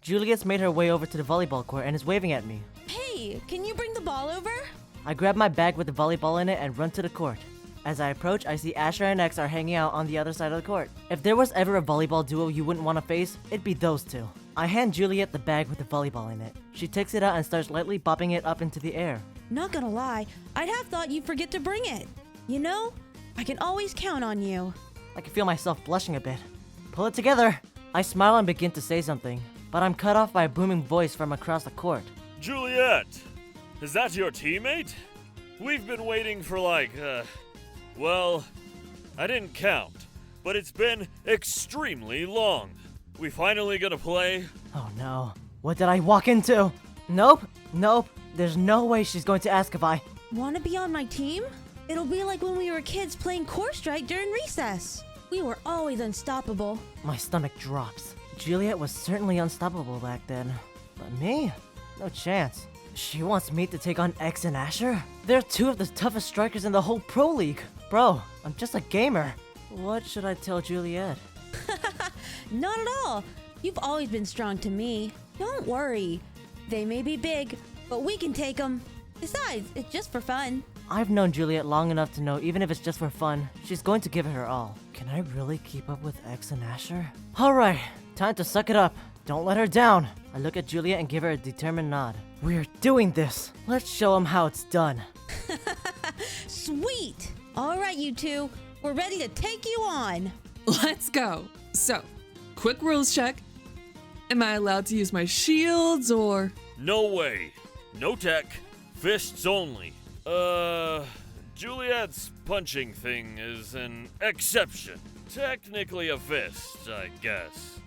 Juliette's made her way over to the volleyball court and is waving at me. Hey, can you bring the ball over? I grab my bag with the volleyball in it and run to the court. As I approach, I see Asher and X are hanging out on the other side of the court. If there was ever a volleyball duo you wouldn't want to face, it'd be those two. I hand Juliette the bag with the volleyball in it. She takes it out and starts lightly bopping it up into the air. Not gonna lie, I'd have thought you'd forget to bring it. You know, I can always count on you. I can feel myself blushing a bit. Pull it together! I smile and begin to say something, but I'm cut off by a booming voice from across the court. Juliette! Is that your teammate? We've been waiting for well, I didn't count, but it's been extremely long. We finally gonna play? Oh no. What did I walk into? Nope. There's no way she's going to ask if I... Wanna be on my team? It'll be like when we were kids playing Core Strike during recess. We were always unstoppable. My stomach drops. Juliette was certainly unstoppable back then. But me? No chance. She wants me to take on X and Asher? They're two of the toughest strikers in the whole Pro League. Bro, I'm just a gamer. What should I tell Juliette? Not at all. You've always been strong to me. Don't worry. They may be big, but we can take them. Besides, it's just for fun. I've known Juliette long enough to know even if it's just for fun, she's going to give it her all. Can I really keep up with X and Asher? Alright, time to suck it up. Don't let her down. I look at Juliette and give her a determined nod. We're doing this. Let's show them how it's done. Sweet! Alright, you two. We're ready to take you on. Let's go. So, quick rules check. Am I allowed to use my shields or... No way. No tech. Fists only. Juliette's punching thing is an exception. Technically a fist, I guess.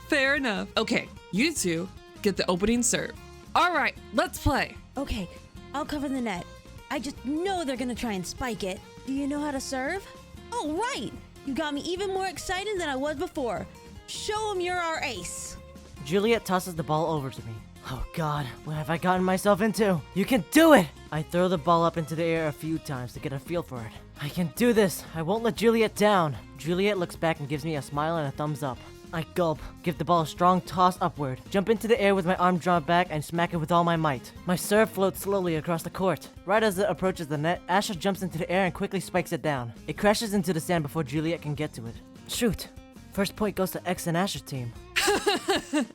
Fair enough. Okay, you two get the opening serve. All right, let's play. Okay, I'll cover the net. I just know they're gonna try and spike it. Do you know how to serve? Oh, right! You got me even more excited than I was before. Show them you're our ace. Juliette tosses the ball over to me. Oh god, what have I gotten myself into? You can do it! I throw the ball up into the air a few times to get a feel for it. I can do this. I won't let Juliette down. Juliette looks back and gives me a smile and a thumbs up. I gulp, give the ball a strong toss upward, jump into the air with my arm drawn back and smack it with all my might. My serve floats slowly across the court. Right as it approaches the net, Asher jumps into the air and quickly spikes it down. It crashes into the sand before Juliette can get to it. Shoot! First point goes to X and Asher's team.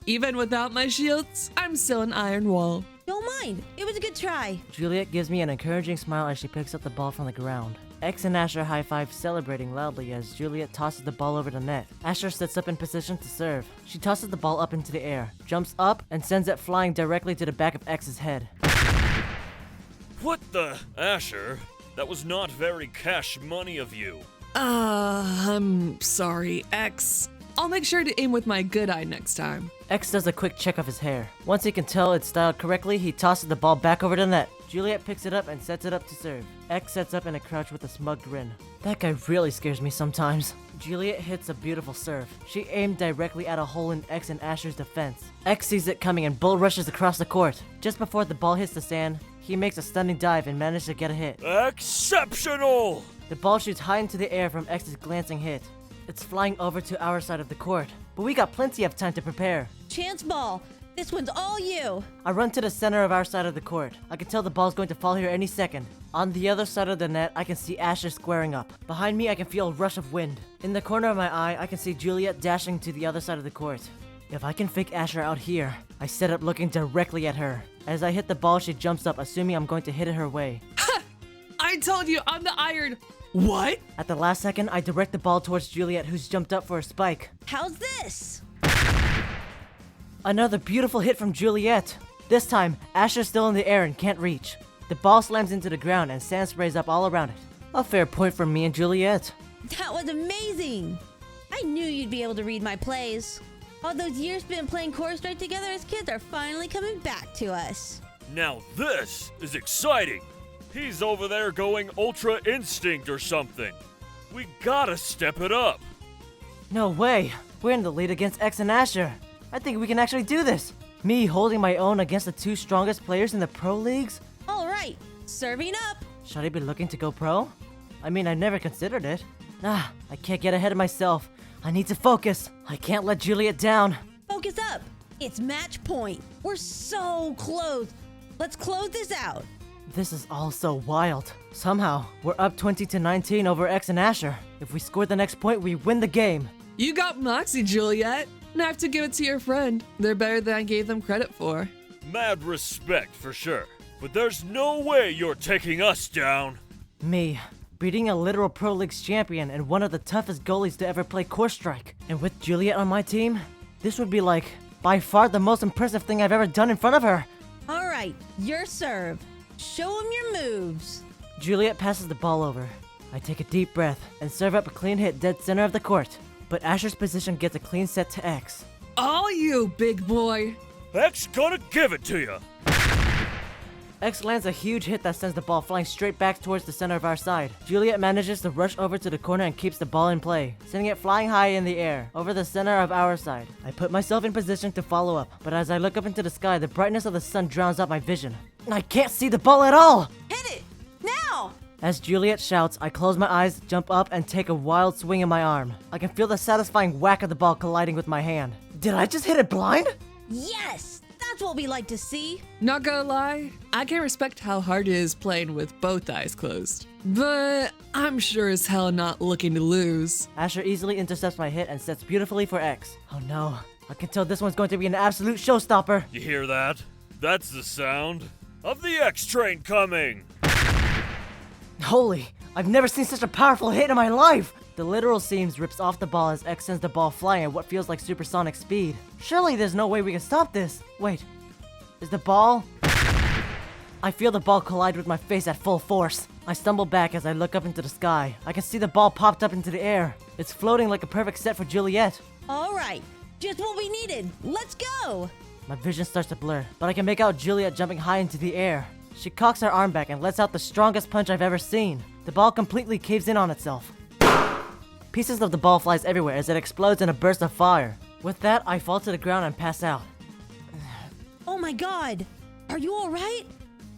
Even without my shields, I'm still an iron wall. Don't mind. It was a good try. Juliette gives me an encouraging smile as she picks up the ball from the ground. X and Asher high-five, celebrating loudly as Juliette tosses the ball over the net. Asher sits up in position to serve. She tosses the ball up into the air, jumps up, and sends it flying directly to the back of X's head. What the? Asher? That was not very cash money of you. I'm sorry, X. I'll make sure to aim with my good eye next time. X does a quick check of his hair. Once he can tell it's styled correctly, he tosses the ball back over the net. Juliette picks it up and sets it up to serve. X sets up in a crouch with a smug grin. That guy really scares me sometimes. Juliette hits a beautiful serve. She aimed directly at a hole in X and Asher's defense. X sees it coming and bull rushes across the court. Just before the ball hits the sand, he makes a stunning dive and manages to get a hit. Exceptional! The ball shoots high into the air from X's glancing hit. It's flying over to our side of the court, but we got plenty of time to prepare. Chance ball. This one's all you. I run to the center of our side of the court. I can tell the ball's going to fall here any second. On the other side of the net, I can see Asher squaring up. Behind me, I can feel a rush of wind. In the corner of my eye, I can see Juliette dashing to the other side of the court. If I can fake Asher out here, I set up looking directly at her. As I hit the ball, she jumps up, assuming I'm going to hit it her way. I told you I'm the iron. What? At the last second, I direct the ball towards Juliette, who's jumped up for a spike. How's this? Another beautiful hit from Juliette. This time, Asher's still in the air and can't reach. The ball slams into the ground and sand sprays up all around it. A fair point from me and Juliette. That was amazing. I knew you'd be able to read my plays. All those years spent playing Core Strike together as kids are finally coming back to us. Now this is exciting. He's over there going Ultra Instinct or something. We gotta step it up. No way. We're in the lead against X and Asher. I think we can actually do this. Me holding my own against the two strongest players in the pro leagues? All right, serving up. Should I be looking to go pro? I mean, I never considered it. I can't get ahead of myself. I need to focus. I can't let Juliette down. focus up. It's match point. We're so close. Let's close this out. This is all so wild. Somehow, we're up 20-19 over X and Asher. If we score the next point, we win the game. You got moxie, Juliette. And I have to give it to your friend. They're better than I gave them credit for. Mad respect for sure. But there's no way you're taking us down. Me, beating a literal Pro Leagues champion and one of the toughest goalies to ever play Core Strike. And with Juliette on my team, this would be like, by far the most impressive thing I've ever done in front of her. All right, your serve. Show him your moves. Juliette passes the ball over. I take a deep breath and serve up a clean hit dead center of the court. But Asher's position gets a clean set to X. All you, big boy. X gonna give it to you. X lands a huge hit that sends the ball flying straight back towards the center of our side. Juliette manages to rush over to the corner and keeps the ball in play, sending it flying high in the air, over the center of our side. I put myself in position to follow up, but as I look up into the sky, the brightness of the sun drowns out my vision. I can't see the ball at all! Hit it! Now! As Juliette shouts, I close my eyes, jump up, and take a wild swing in my arm. I can feel the satisfying whack of the ball colliding with my hand. Did I just hit it blind? Yes! That's what we like to see. Not gonna lie, I can respect how hard it is playing with both eyes closed. But I'm sure as hell not looking to lose. Asher easily intercepts my hit and sets beautifully for X. Oh no, I can tell this one's going to be an absolute showstopper. You hear that? That's the sound of the X train coming. Holy, I've never seen such a powerful hit in my life! The literal seams rips off the ball as X sends the ball flying at what feels like supersonic speed. Surely there's no way we can stop this. Wait, is the ball? I feel the ball collide with my face at full force. I stumble back as I look up into the sky. I can see the ball popped up into the air. It's floating like a perfect set for Juliette. All right, just what we needed. Let's go! My vision starts to blur, but I can make out Juliette jumping high into the air. She cocks her arm back and lets out the strongest punch I've ever seen. The ball completely caves in on itself. Pieces of the ball flies everywhere as it explodes in a burst of fire. With that, I fall to the ground and pass out. Oh my god! Are you alright?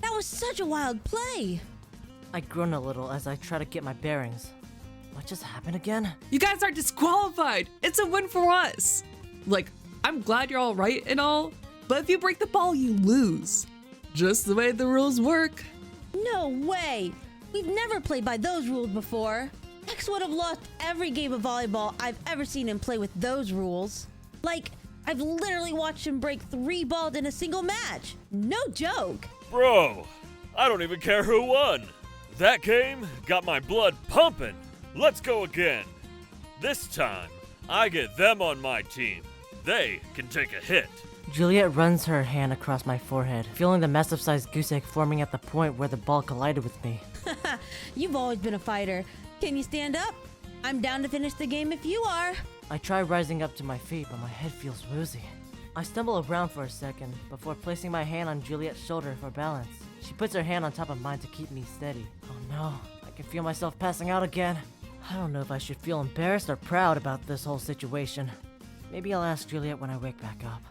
That was such a wild play! I groan a little as I try to get my bearings. What just happened again? You guys are disqualified. It's a win for us. Like, I'm glad you're all right and all, but if you break the ball, you lose. Just the way the rules work. No way! We've never played by those rules before. X would have lost every game of volleyball I've ever seen him play with those rules. Like, I've literally watched him break 3 balls in a single match. No joke. Bro, I don't even care who won. That game got my blood pumping. Let's go again. This time, I get them on my team. They can take a hit. Juliette runs her hand across my forehead, feeling the massive-sized goose egg forming at the point where the ball collided with me. You've always been a fighter. Can you stand up? I'm down to finish the game if you are. I try rising up to my feet, but my head feels woozy. I stumble around for a second before placing my hand on Juliette's shoulder for balance. She puts her hand on top of mine to keep me steady. Oh no, I can feel myself passing out again. I don't know if I should feel embarrassed or proud about this whole situation. Maybe I'll ask Juliette when I wake back up.